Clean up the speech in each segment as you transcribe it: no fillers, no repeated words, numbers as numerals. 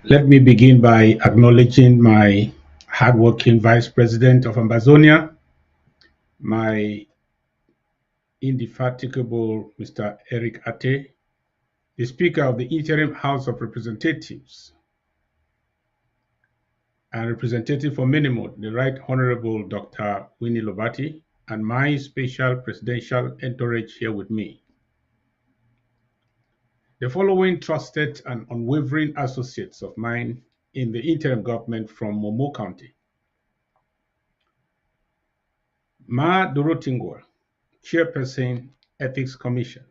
Let me begin by acknowledging my hardworking Vice President of Amazonia, my indefatigable Mr. Eric Ate, the Speaker of the Interim House of Representatives, and Representative for Minimum, the Right Honorable Dr. Winnie Lobati, and my special presidential entourage here with me. The following trusted and unwavering associates of mine in the interim government from Momo County: Ma Dorotingwa, Chairperson, Ethics Commission;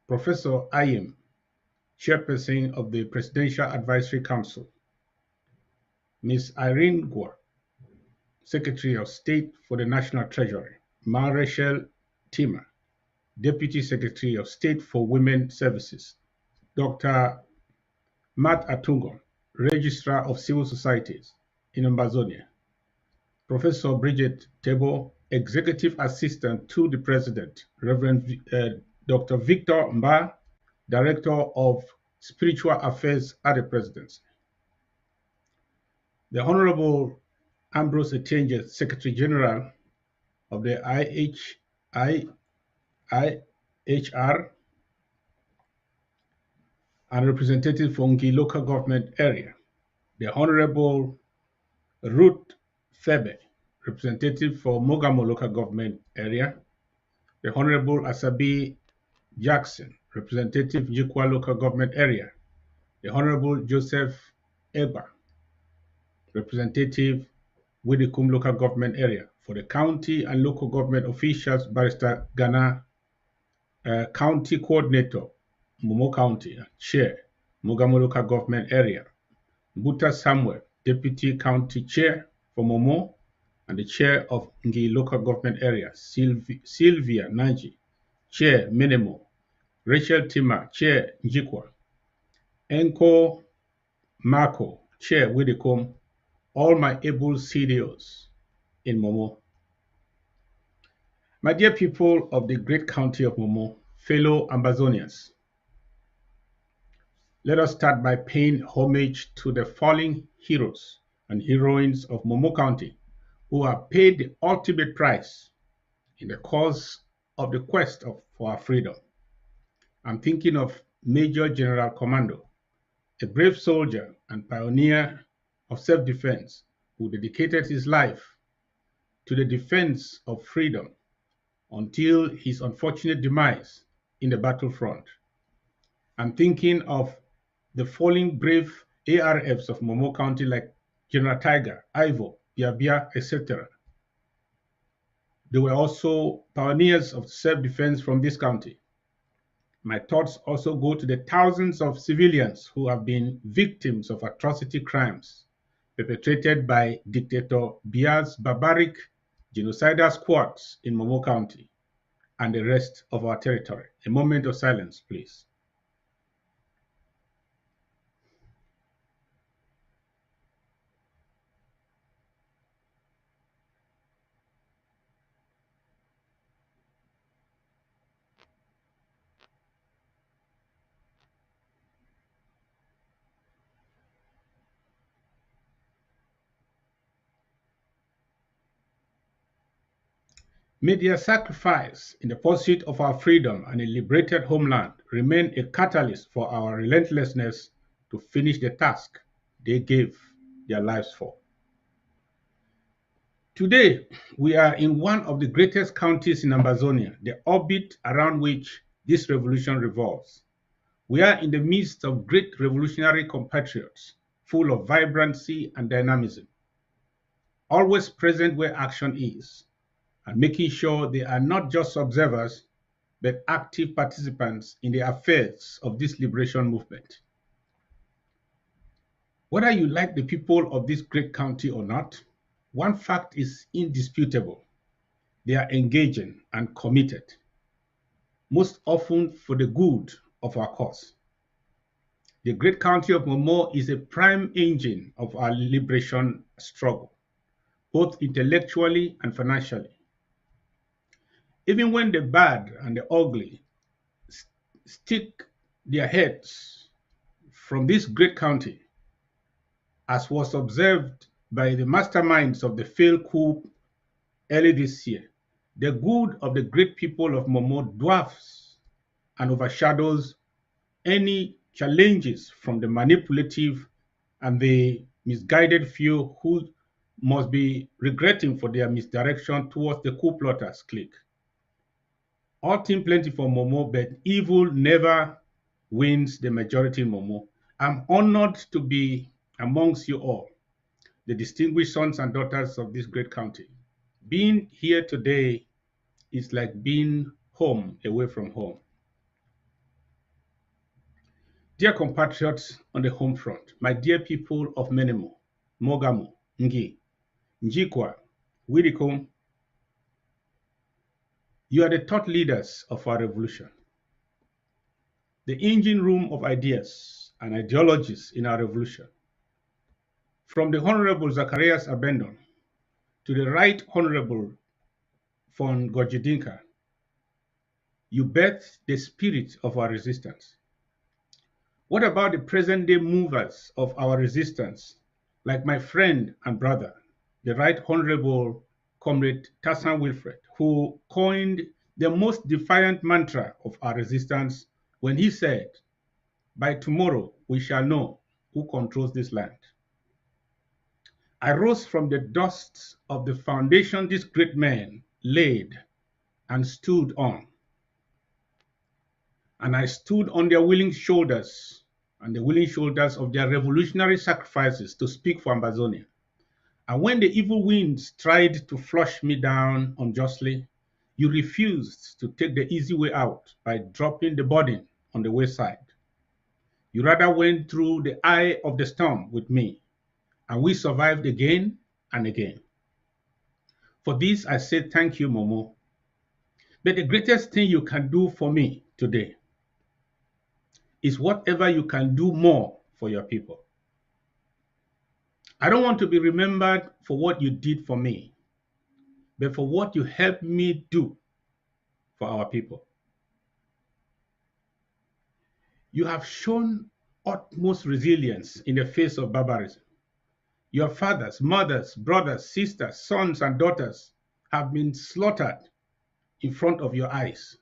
Professor Ayim, Chairperson of the Presidential Advisory Council; Ms. Irene Gore, Secretary of State for the National Treasury; Ma Rachel Tima, Deputy Secretary of State for Women Services; Dr. Matt Atungon, Registrar of Civil Societies in Amazonia; Professor Bridget Tebo, Executive Assistant to the President; Reverend Dr. Victor Mba, Director of Spiritual Affairs at the Presidency; the Honorable Ambrose Etienne, Secretary General of the IHR and representative for Ngi local government area; the Honorable Ruth Febe, representative for Mogamo local government area; the Honorable Asabi Jackson, representative Jikwa local government area; the Honorable Joseph Eba, representative Widikum local government area; for the county and local government officials, Barrister Ghana, County Coordinator, Momo County, Chair, Mogamo local government area; Buta Samuel, Deputy County Chair for Momo and the Chair of Ngi local government area; Sylvia Naji, Chair, Minimo; Rachel Tima, Chair, Njikwa; Enko Marco, Chair, Widikum; all my able CDOs in Momo. My dear people of the great county of Momo, fellow Ambazonians, let us start by paying homage to the fallen heroes and heroines of Momo County who have paid the ultimate price in the cause of the quest for our freedom. I'm thinking of Major General Commando, a brave soldier and pioneer of self-defense who dedicated his life to the defense of freedom until his unfortunate demise in the battlefront. I'm thinking of the fallen brave ARFs of Momo County like General Tiger, Ivo, Biabia, etc. They were also pioneers of self-defense from this county. My thoughts also go to the thousands of civilians who have been victims of atrocity crimes perpetrated by Dictator Bia's barbaric genocidal squads in Momo County and the rest of our territory. A moment of silence, please. May their sacrifice in the pursuit of our freedom and a liberated homeland remain a catalyst for our relentlessness to finish the task they gave their lives for. Today, we are in one of the greatest counties in Amazonia, the orbit around which this revolution revolves. We are in the midst of great revolutionary compatriots, full of vibrancy and dynamism, always present where action is, and making sure they are not just observers, but active participants in the affairs of this liberation movement. Whether you like the people of this great county or not, one fact is indisputable: they are engaging and committed, most often for the good of our cause. The great county of Momo is a prime engine of our liberation struggle, both intellectually and financially. Even when the bad and the ugly stick their heads from this great county, as was observed by the masterminds of the failed coup early this year. The good of the great people of Momo dwarfs and overshadows any challenges from the manipulative and the misguided few who must be regretting for their misdirection towards the coup plotters clique. All team plenty for Momo, but evil never wins the majority in Momo. I'm honored to be amongst you all, the distinguished sons and daughters of this great county. Being here today is like being home away from home. Dear compatriots on the home front, my dear people of Menemo, Mogamo, Ngi, Njikwa, Widikum, you are the thought leaders of our revolution, the engine room of ideas and ideologies in our revolution. From the Honorable Zacharias Abendon to the Right Honorable von Gojidinka, you birthed the spirit of our resistance. What about the present day movers of our resistance, like my friend and brother, the Right Honorable Comrade Tassan Wilfred, who coined the most defiant mantra of our resistance when he said, "By tomorrow we shall know who controls this land." I rose from the dust of the foundation this great man laid and stood on. And I stood on their willing shoulders and the willing shoulders of their revolutionary sacrifices to speak for Ambazonia. And when the evil winds tried to flush me down unjustly, you refused to take the easy way out by dropping the burden on the wayside. You rather went through the eye of the storm with me, and we survived again and again. For this, I say thank you, Momo. But the greatest thing you can do for me today is whatever you can do more for your people. I don't want to be remembered for what you did for me, but for what you helped me do for our people. You have shown utmost resilience in the face of barbarism. Your fathers, mothers, brothers, sisters, sons, and daughters have been slaughtered in front of your eyes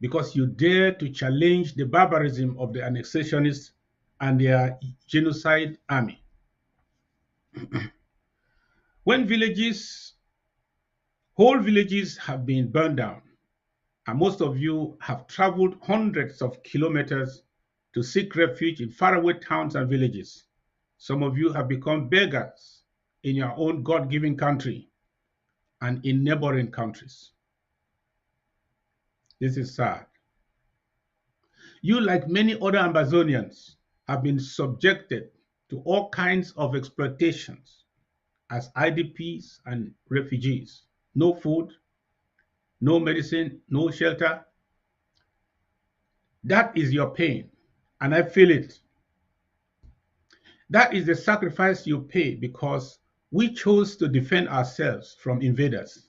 because you dare to challenge the barbarism of the annexationists and their genocide army. When whole villages have been burned down, and most of you have traveled hundreds of kilometers to seek refuge in faraway towns and villages. Some of you have become beggars in your own God-given country and in neighboring countries. This is sad. You, like many other Ambazonians, have been subjected to all kinds of exploitations as IDPs and refugees. No food, no medicine, no shelter. That is your pain, and I feel it. That is the sacrifice you pay because we chose to defend ourselves from invaders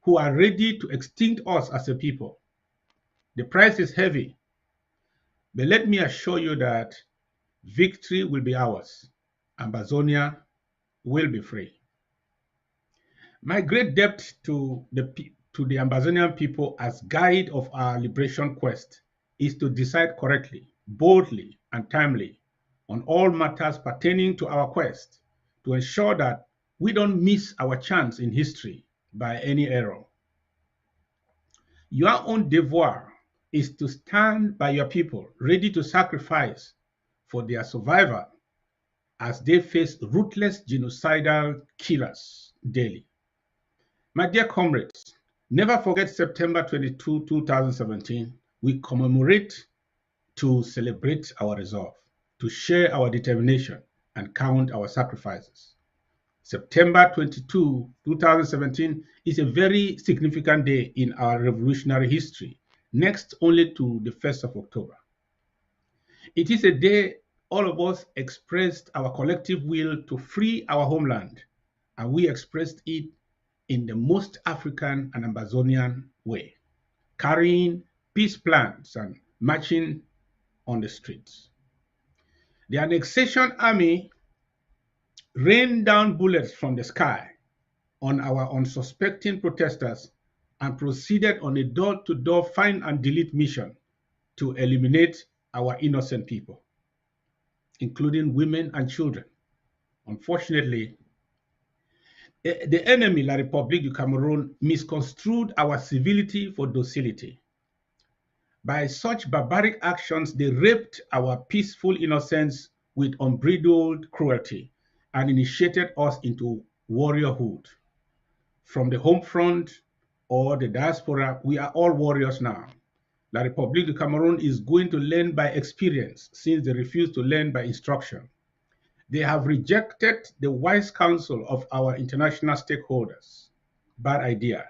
who are ready to extinct us as a people. The price is heavy, but let me assure you that victory will be ours. Ambazonia will be free. My great debt to the Ambazonian people as guide of our liberation quest is to decide correctly, boldly, and timely on all matters pertaining to our quest to ensure that we don't miss our chance in history by any error. Your own devoir is to stand by your people, ready to sacrifice for their survival as they face ruthless genocidal killers daily. My dear comrades, never forget September 22, 2017. We commemorate to celebrate our resolve, to share our determination, and count our sacrifices. September 22, 2017 is a very significant day in our revolutionary history, next only to the 1st of October. It is a day all of us expressed our collective will to free our homeland, and we expressed it in the most African and Ambazonian way, carrying peace plans and marching on the streets. The annexation army rained down bullets from the sky on our unsuspecting protesters and proceeded on a door-to-door find and delete mission to eliminate our innocent people, including women and children. Unfortunately, the enemy, La République du Cameroon, misconstrued our civility for docility. By such barbaric actions, they raped our peaceful innocents with unbridled cruelty and initiated us into warriorhood. From the home front or the diaspora, we are all warriors now. La République du Cameroon is going to learn by experience since they refuse to learn by instruction. They have rejected the wise counsel of our international stakeholders. Bad idea.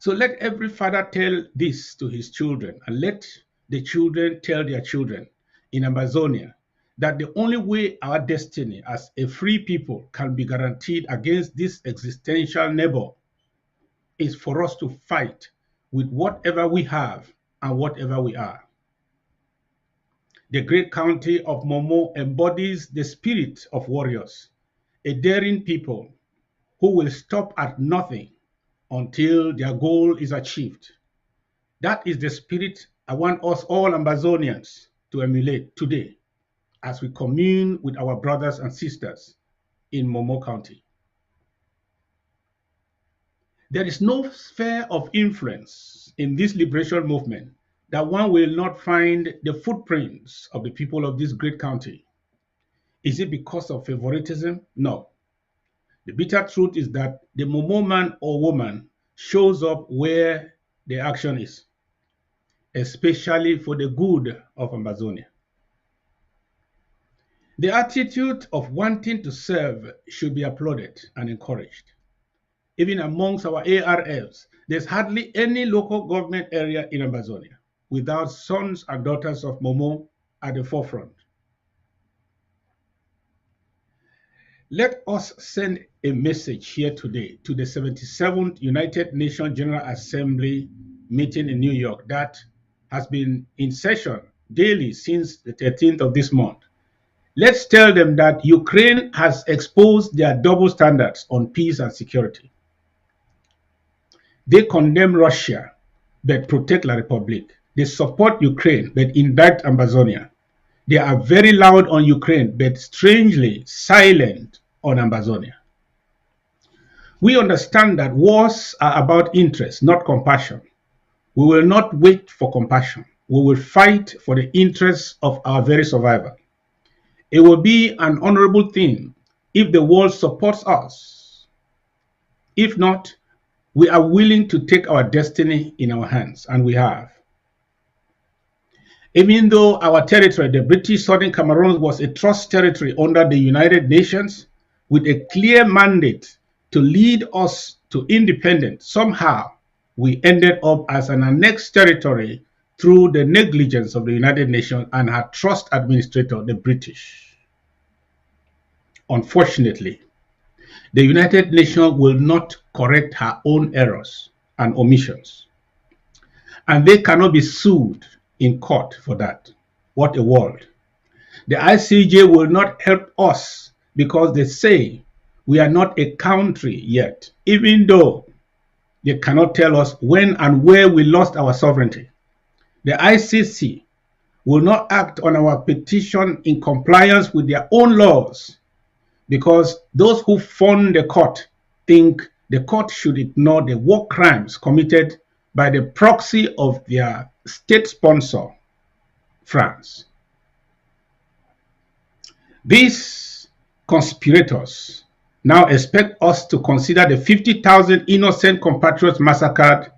So let every father tell this to his children, and let the children tell their children in Amazonia that the only way our destiny as a free people can be guaranteed against this existential neighbor is for us to fight with whatever we have and whatever we are. The great county of Momo embodies the spirit of warriors, a daring people who will stop at nothing until their goal is achieved. That is the spirit I want us all Amazonians to emulate today as we commune with our brothers and sisters in Momo County. There is no sphere of influence in this liberation movement that one will not find the footprints of the people of this great county. Is it because of favoritism? No. The bitter truth is that the Momo man or woman shows up where the action is, especially for the good of Amazonia. The attitude of wanting to serve should be applauded and encouraged. Even amongst our ARFs, there's hardly any local government area in Amazonia without sons and daughters of Momo at the forefront. Let us send a message here today to the 77th United Nations General Assembly meeting in New York that has been in session daily since the 13th of this month. Let's tell them that Ukraine has exposed their double standards on peace and security. They condemn Russia, but protect La République. They support Ukraine, but indict Amazonia. They are very loud on Ukraine, but strangely silent on Amazonia. We understand that wars are about interest, not compassion. We will not wait for compassion. We will fight for the interests of our very survival. It will be an honorable thing if the world supports us. If not, we are willing to take our destiny in our hands, and we have. Even though our territory, the British Southern Cameroon, was a trust territory under the United Nations with a clear mandate to lead us to independence, somehow we ended up as an annexed territory through the negligence of the United Nations and her trust administrator, the British. Unfortunately, the United Nations will not correct her own errors and omissions, and they cannot be sued in court for that. What a world. The ICJ will not help us because they say we are not a country yet, even though they cannot tell us when and where we lost our sovereignty. The ICC will not act on our petition in compliance with their own laws because those who fund the court think the court should ignore the war crimes committed by the proxy of their state sponsor, France. These conspirators now expect us to consider the 50,000 innocent compatriots massacred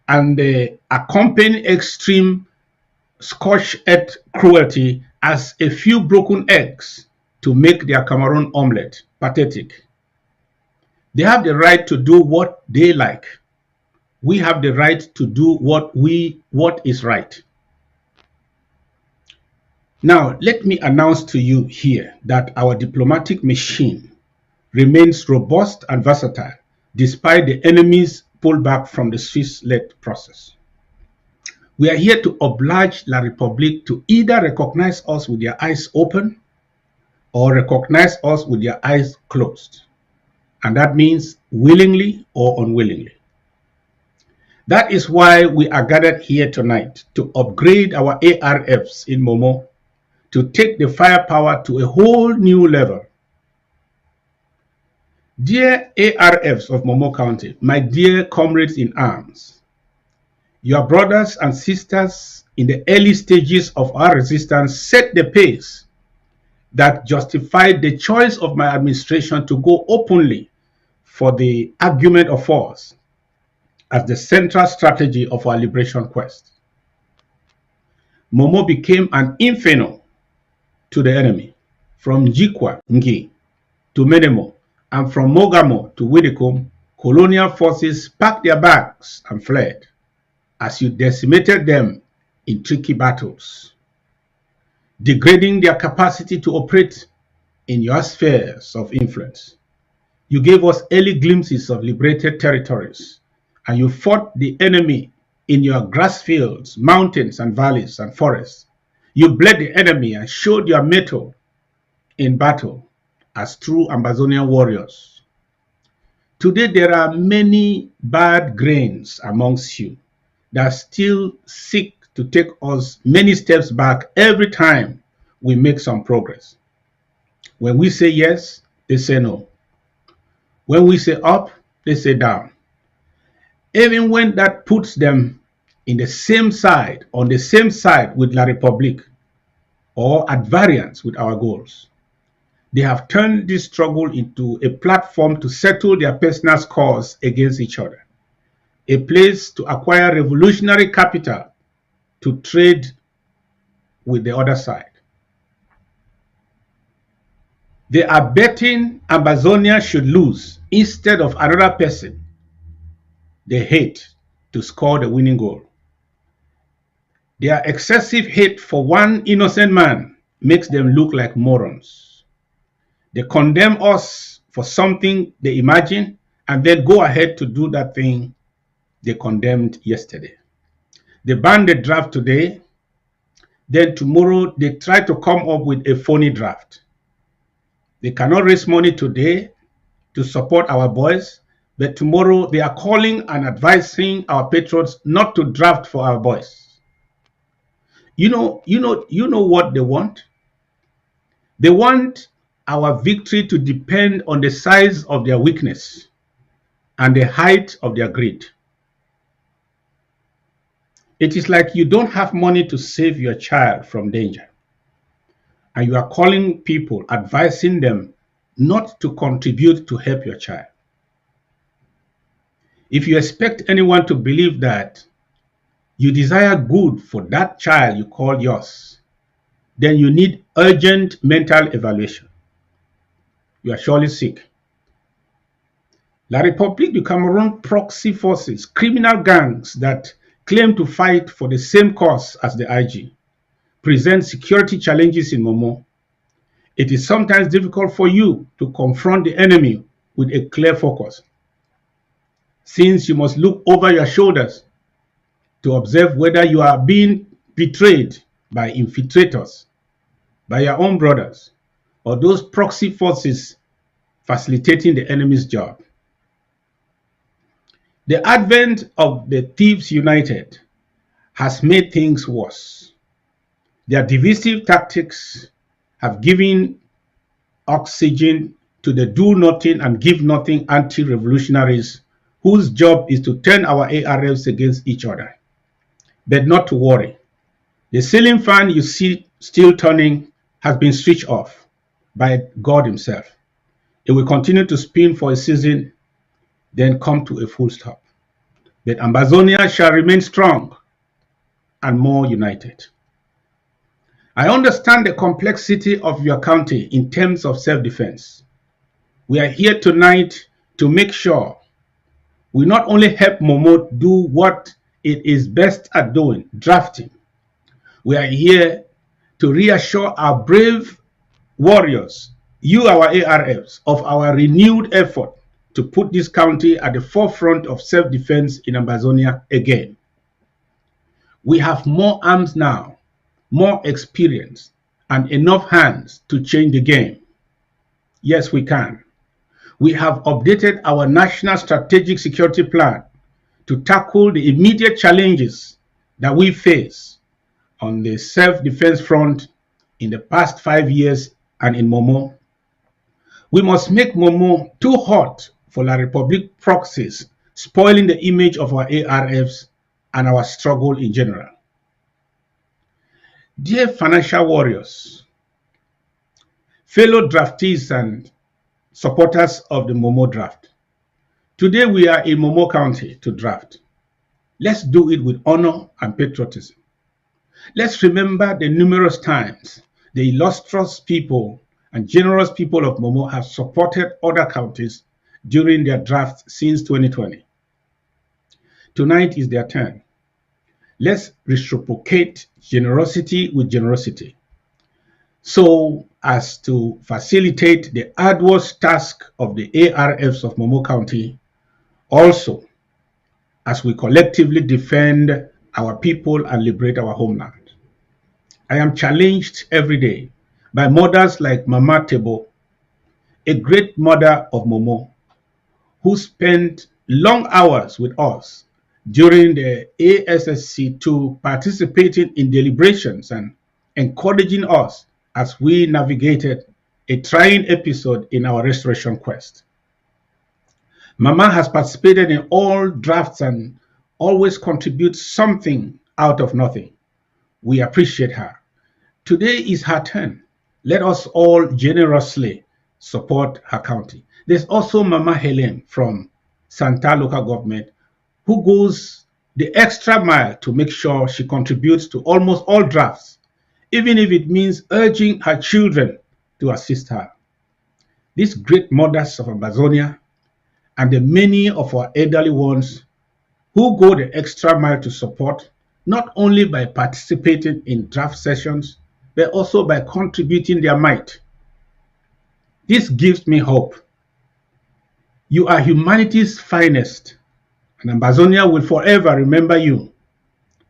and the accompanying extreme scorched earth cruelty as a few broken eggs to make their Cameroon omelette. Pathetic. They have the right to do what they like. We have the right to do what is right. Now, let me announce to you here that our diplomatic machine remains robust and versatile despite the enemy's pullback from the Swiss-led process. We are here to oblige La République to either recognize us with their eyes open or recognize us with their eyes closed. And that means willingly or unwillingly. That is why we are gathered here tonight to upgrade our ARFs in Momo, to take the firepower to a whole new level. Dear ARFs of Momo County, my dear comrades in arms, your brothers and sisters in the early stages of our resistance set the pace that justified the choice of my administration to go openly for the argument of force as the central strategy of our liberation quest. Momo became an inferno to the enemy, from Jikwa, Ngi, to Menemo, and from Mogamo to Widikum. Colonial forces packed their bags and fled as you decimated them in tricky battles, degrading their capacity to operate in your spheres of influence. You gave us early glimpses of liberated territories, and you fought the enemy in your grass fields, mountains and valleys and forests. You bled the enemy and showed your mettle in battle as true Amazonian warriors. Today there are many bad grains amongst you that still seek to take us many steps back every time we make some progress. When we say yes, they say no. When we say up, they say down. Even when that puts them on the same side with La République, or at variance with our goals. They have turned this struggle into a platform to settle their personal scores against each other, a place to acquire revolutionary capital to trade with the other side. They are betting Amazonia should lose instead of another person they hate to score the winning goal. Their excessive hate for one innocent man makes them look like morons. They condemn us for something they imagine and then go ahead to do that thing they condemned yesterday. They ban the draft today, then tomorrow they try to come up with a phony draft. They cannot raise money today to support our boys, but tomorrow they are calling and advising our patrons not to draft for our boys. You know what they want? They want our victory to depend on the size of their weakness and the height of their greed. It is like you don't have money to save your child from danger, and you are calling people, advising them not to contribute to help your child. If you expect anyone to believe that you desire good for that child you call yours, then you need urgent mental evaluation. You are surely sick. La République du Cameroon proxy forces, criminal gangs that claim to fight for the same cause as the IG, present security challenges in Momo. It is sometimes difficult for you to confront the enemy with a clear focus, since you must look over your shoulders to observe whether you are being betrayed by infiltrators, by your own brothers, or those proxy forces facilitating the enemy's job. The advent of the Thieves United has made things worse. Their divisive tactics have given oxygen to the do-nothing and give-nothing anti-revolutionaries whose job is to turn our ARFs against each other. But not to worry. The ceiling fan you see still turning has been switched off by God himself. It will continue to spin for a season, then come to a full stop. But Amazonia shall remain strong and more united. I understand the complexity of your county in terms of self-defense. We are here tonight to make sure we not only help Momo do what it is best at doing, drafting. We are here to reassure our brave warriors, you our ARFs, of our renewed effort to put this county at the forefront of self-defense in Amazonia again. We have more arms now, more experience, and enough hands to change the game. Yes, we can. We have updated our National Strategic Security Plan to tackle the immediate challenges that we face on the self-defense front in the past 5 years and in Momo. We must make Momo too hot for La Republic proxies, spoiling the image of our ARFs and our struggle in general. Dear financial warriors, fellow draftees and supporters of the Momo draft, today we are in Momo County to draft. Let's do it with honor and patriotism. Let's remember the numerous times the illustrious people and generous people of Momo have supported other counties during their drafts since 2020. Tonight is their turn. Let's reciprocate generosity with generosity so as to facilitate the arduous task of the ARFs of Momo County, also as we collectively defend our people and liberate our homeland. I am challenged every day by mothers like Mama Tebo, a great mother of Momo, who spent long hours with us during the ASSC2 participating in deliberations and encouraging us as we navigated a trying episode in our restoration quest. Mama has participated in all drafts and always contributes something out of nothing. We appreciate her. Today is her turn. Let us all generously support her county. There's also Mama Helen from Santa local government who goes the extra mile to make sure she contributes to almost all drafts, even if it means urging her children to assist her. These great mothers of Amazonia and the many of our elderly ones who go the extra mile to support, not only by participating in draft sessions, but also by contributing their might. This gives me hope. You are humanity's finest, and Amazonia will forever remember you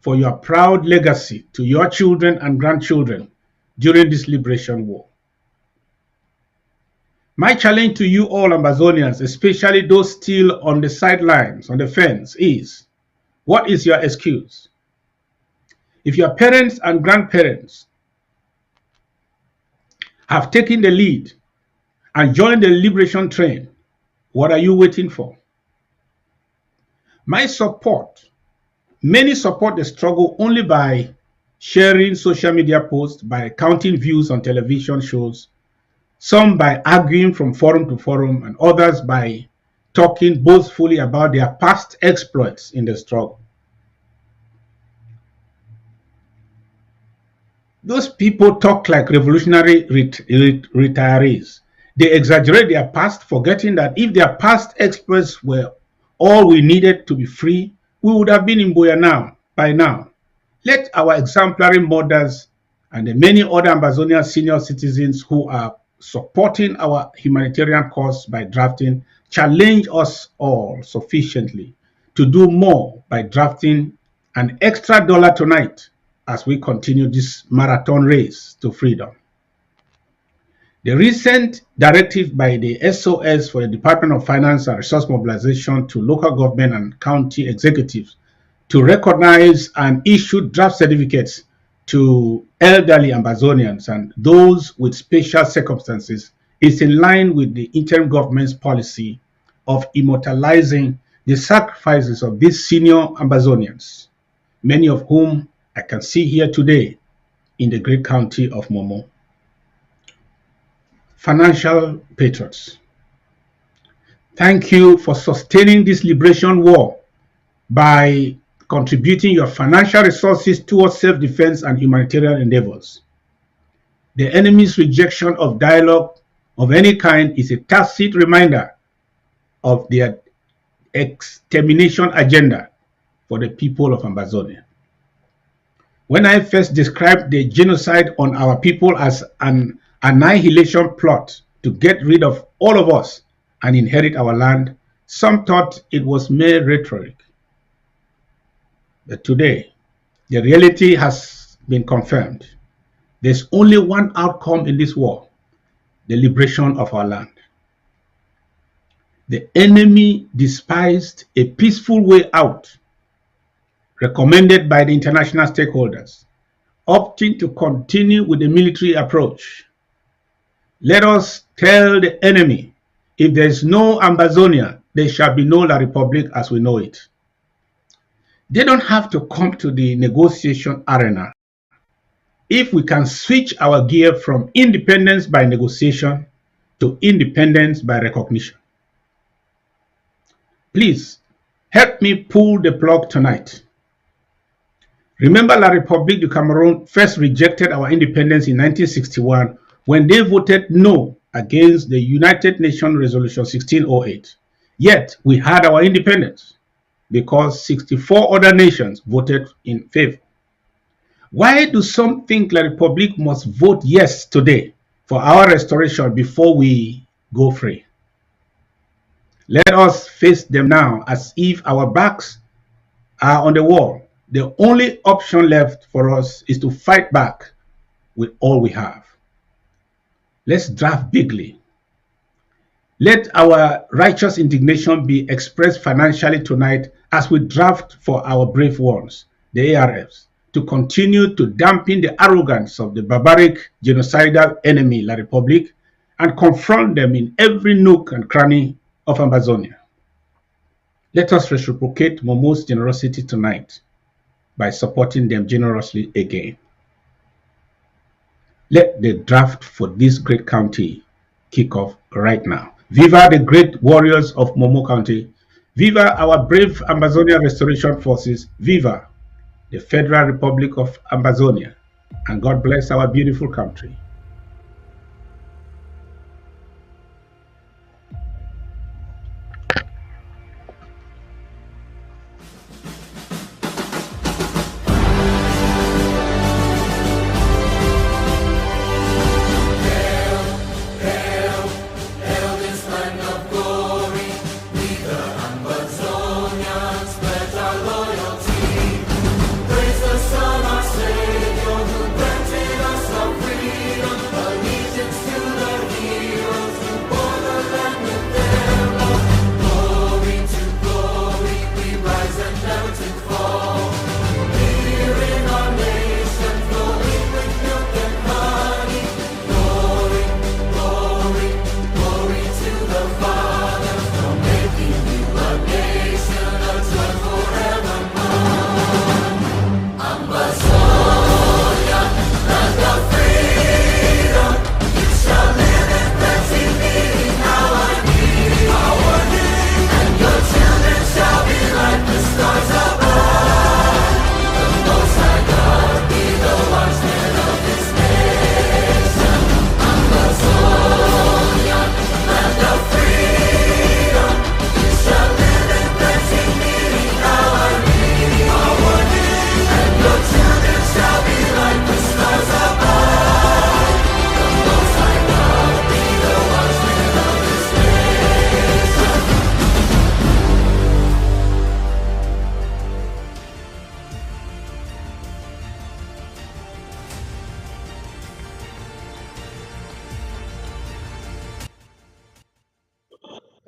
for your proud legacy to your children and grandchildren during this liberation war. My challenge to you all Amazonians, especially those still on the sidelines, on the fence, is, what is your excuse? If your parents and grandparents have taken the lead and joined the liberation train, what are you waiting for? My support, many support the struggle only by sharing social media posts, by counting views on television shows, some by arguing from forum to forum, and others by talking boastfully about their past exploits in the struggle. Those people talk like revolutionary retirees. They exaggerate their past, forgetting that if their past exploits were all we needed to be free, we would have been in Boya now, by now. Let our exemplary mothers and the many other Amazonian senior citizens who are supporting our humanitarian cause by drafting challenge us all sufficiently to do more by drafting an extra dollar tonight as we continue this marathon race to freedom. The recent directive by the SOS for the Department of Finance and Resource Mobilization to local government and county executives to recognize and issue draft certificates to elderly Amazonians and those with special circumstances is in line with the interim government's policy of immortalizing the sacrifices of these senior Amazonians, many of whom I can see here today in the great county of Momo. Financial patriots, thank you for sustaining this liberation war by contributing your financial resources towards self-defense and humanitarian endeavors. The enemy's rejection of dialogue of any kind is a tacit reminder of their extermination agenda for the people of Amazonia. When I first described the genocide on our people as an annihilation plot to get rid of all of us and inherit our land, some thought it was mere rhetoric. But today, the reality has been confirmed. There's only one outcome in this war. the liberation of our land. The enemy despised a peaceful way out recommended by the international stakeholders, opting to continue with the military approach. Let us tell the enemy, if there is no Amazonia, there shall be no La Republic as we know it. They don't have to come to the negotiation arena if we can switch our gear from independence by negotiation to independence by recognition. Please help me pull the plug tonight. Remember, La République du Cameroon first rejected our independence in 1961 when they voted no against the United Nations Resolution 1608. Yet we had our independence because 64 other nations voted in favor. Why do some think La République must vote yes today for our restoration before we go free? Let us face them now as if our backs are on the wall. The only option left for us is to fight back with all we have. Let's draft bigly. Let our righteous indignation be expressed financially tonight as we draft for our brave ones, the ARFs, to continue to dampen the arrogance of the barbaric, genocidal enemy, La République, and confront them in every nook and cranny of Amazonia. Let us reciprocate Momo's generosity tonight by supporting them generously again. Let the draft for this great county kick off right now. Viva the great warriors of Momo County. Viva our brave Amazonia Restoration Forces. Viva the Federal Republic of Amazonia. And God bless our beautiful country.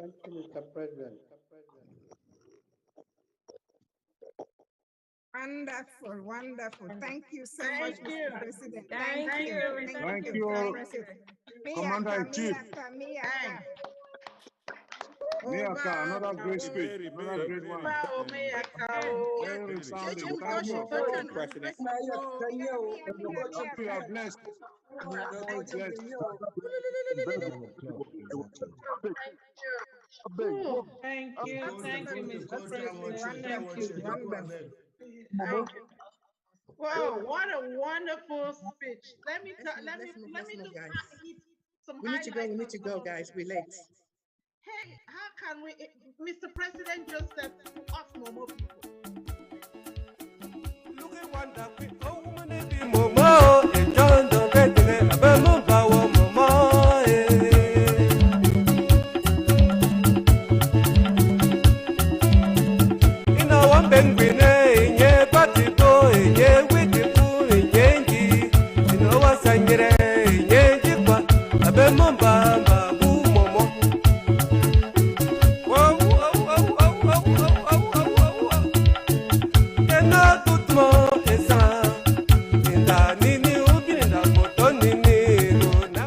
Thank you, Mr. President. Wonderful, wonderful. Thank you so much, Mr. President. Thank you. Thank Mr. you, President. Commander-in-Chief. Miyaka, Another great speech, another great one. Very resounding. Thank you. We are blessed. Thank you, Mr. President. Wow, what a wonderful speech. Let me some We need to go, guys. We're late. Hey, how can we, Mr. President just said us Momo people.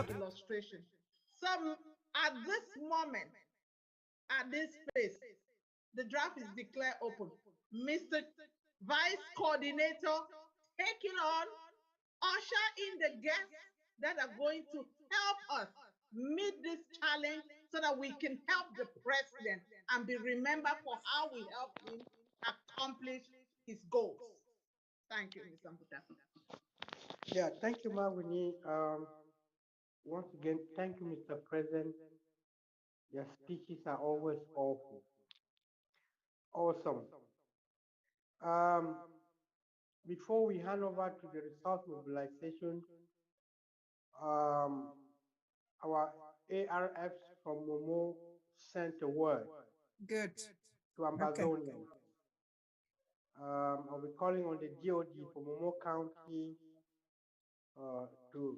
illustration. Some at this moment, at this space, the draft is declared open. Mr. Vice Coordinator, taking on, usher in the guests that are going to help us meet this challenge so that we can help the president and be remembered for how we helped him accomplish his goals. Thank you, Mr. Mbuta. Yeah, thank you, Mawini. Once again, thank you, Mr. President. Your speeches are always awful. Awesome. Um, Before we hand over to the resource mobilization, um, our ARFs from Momo sent a word Good. to Ambazonians. I'll be calling on the DOD for Momo County to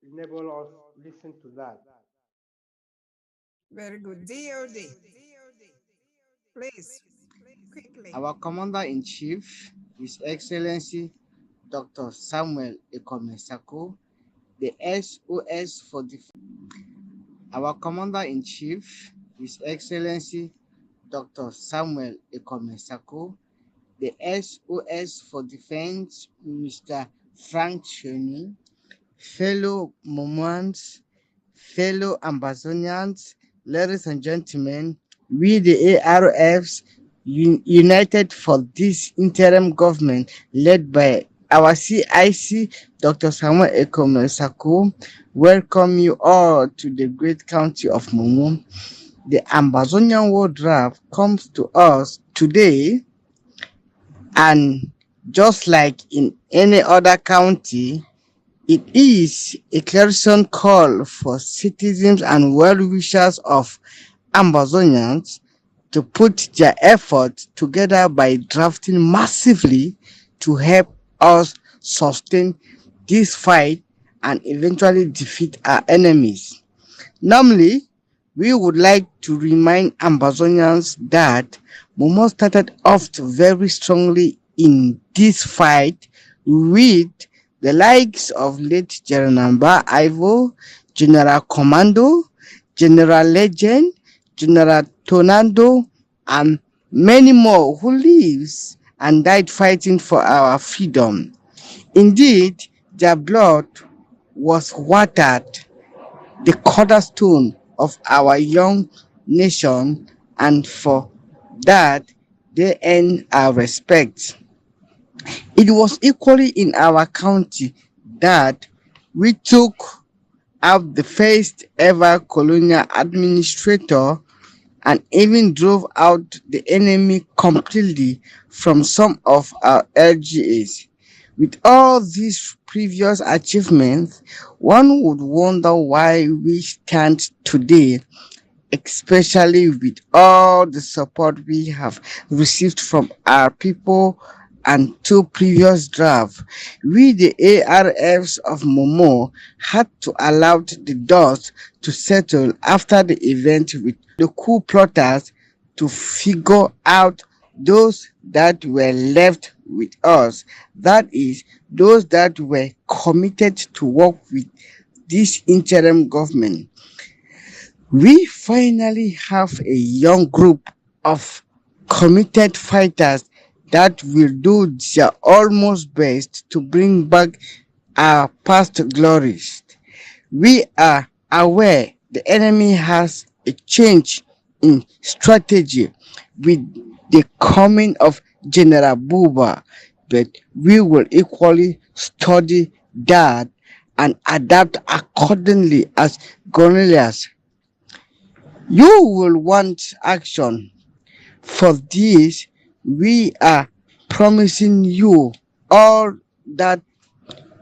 enable us listen to that. Very good. DOD. Please, quickly. Our Commander-in-Chief, His Excellency Dr. Samuel Ekomesako, the SOS for Our Commander-in-Chief, His Excellency Dr. Samuel Ekomesako, the SOS for Defense, Mr. Frank Shoni, fellow Momoans, fellow Ambazonians, ladies and gentlemen, we the ARFs united for this interim government led by our CIC, Dr. Samuel Ekomesako, welcome you all to the great county of Momo. The Ambazonian World Draft comes to us today, and just like in any other county, it is a clarion call for citizens and well-wishers of Ambazonians to put their efforts together by drafting massively to help us sustain this fight and eventually defeat our enemies. Normally, we would like to remind Ambazonians that Momo started off very strongly in this fight with the likes of late General Namba Ivo, General Commando, General Legend, General Tonando, and many more who lives and died fighting for our freedom. Indeed, their blood was watered, the cornerstone of our young nation, and for that they earn our respect. It was equally in our county that we took out the first ever colonial administrator and even drove out the enemy completely from some of our LGAs. With all these previous achievements, one would wonder why we stand today, especially with all the support we have received from our people and two previous drafts. We, the ARFs of Momo, had to allow the dust to settle after the event with the coup plotters to figure out those that were left with us. That is, those that were committed to work with this interim government. We finally have a young group of committed fighters that will do their utmost best to bring back our past glories. We are aware the enemy has a change in strategy with the coming of General Buba, but we will equally study that and adapt accordingly as guerrillas. You will want action. For this, we are promising you all that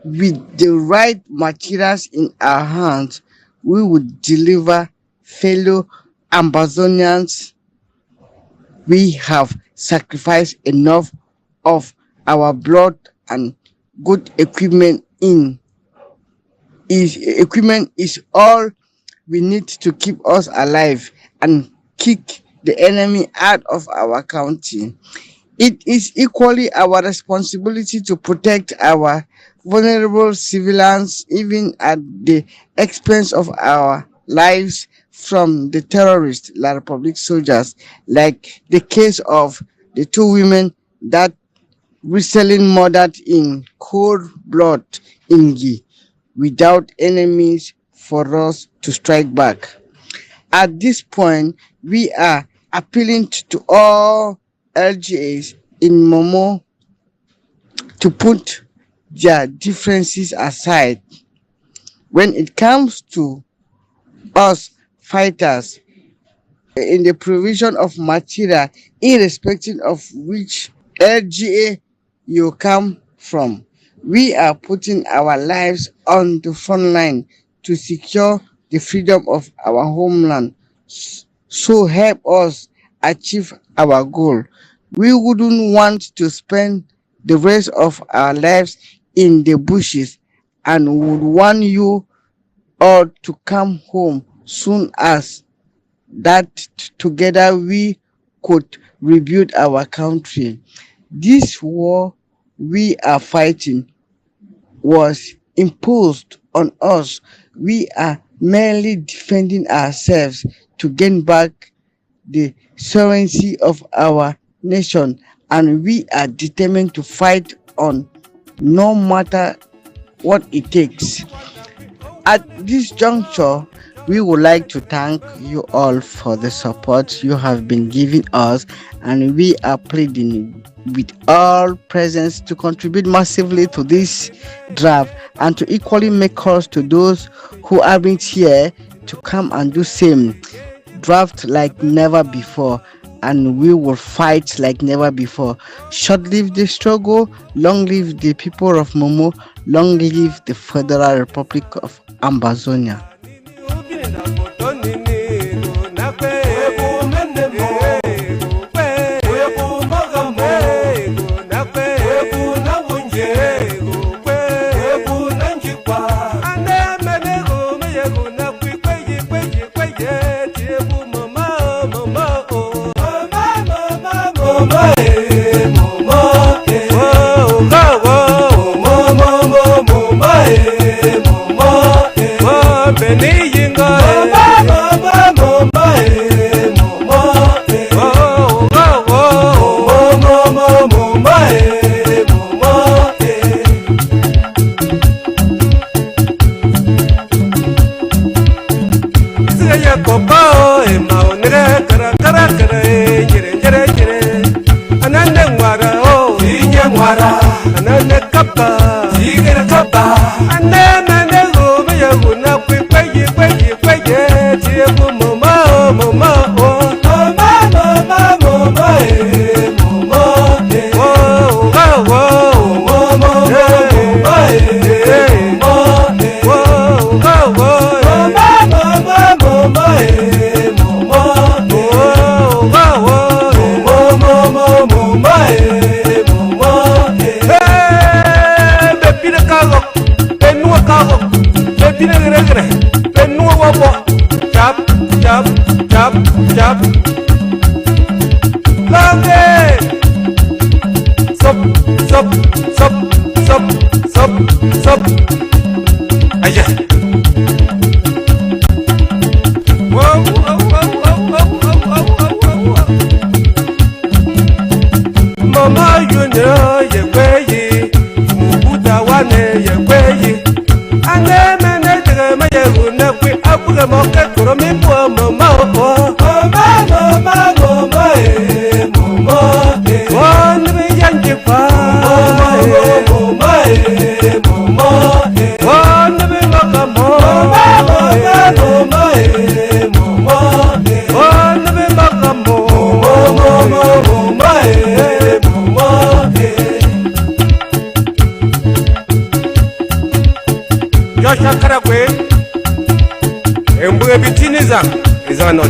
with the right materials in our hands, we will deliver fellow Ambazonians. We have sacrificed enough of our blood and good equipment is all we need to keep us alive and kick the enemy out of our county. It is equally our responsibility to protect our vulnerable civilians, even at the expense of our lives, from the terrorist La Republic soldiers, like the case of the two women that recently murdered in cold blood in Gi, without enemies for us to strike back. At this point, we are appealing to all LGAs in Momo to put their differences aside when it comes to us fighters in the provision of material, irrespective of which LGA you come from. We are putting our lives on the front line to secure the freedom of our homeland. So help us achieve our goal. We wouldn't want to spend the rest of our lives in the bushes and would want you all to come home soon as that together we could rebuild our country. This war we are fighting was imposed on us. We are merely defending ourselves to gain back the sovereignty of our nation, and we are determined to fight on no matter what it takes. At this juncture, we would like to thank you all for the support you have been giving us, and we are pleading with all present to contribute massively to this draft and to equally make calls to those who aren't here to come and do same draft like never before, and we will fight like never before. Short live the struggle, long live the people of Momo, long live the Federal Republic of Amazonia.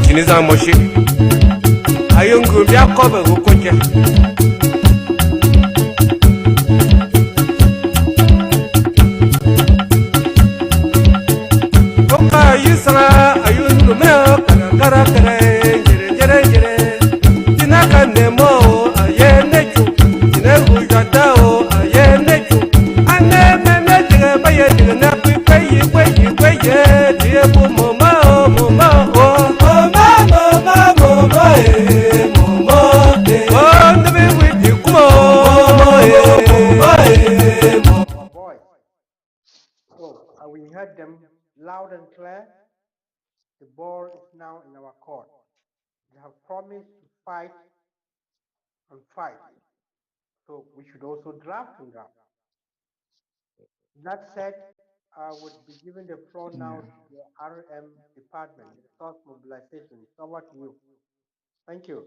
Tiniza moshi ayungu byakobe gukoje Oka yisra loud and clear. The ball is now in our court. We have promised to fight and fight. So we should also draft and draft. That said, I would be giving the floor now to the RM department, the resource mobilization. It's over to you. Thank you.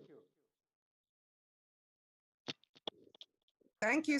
Thank you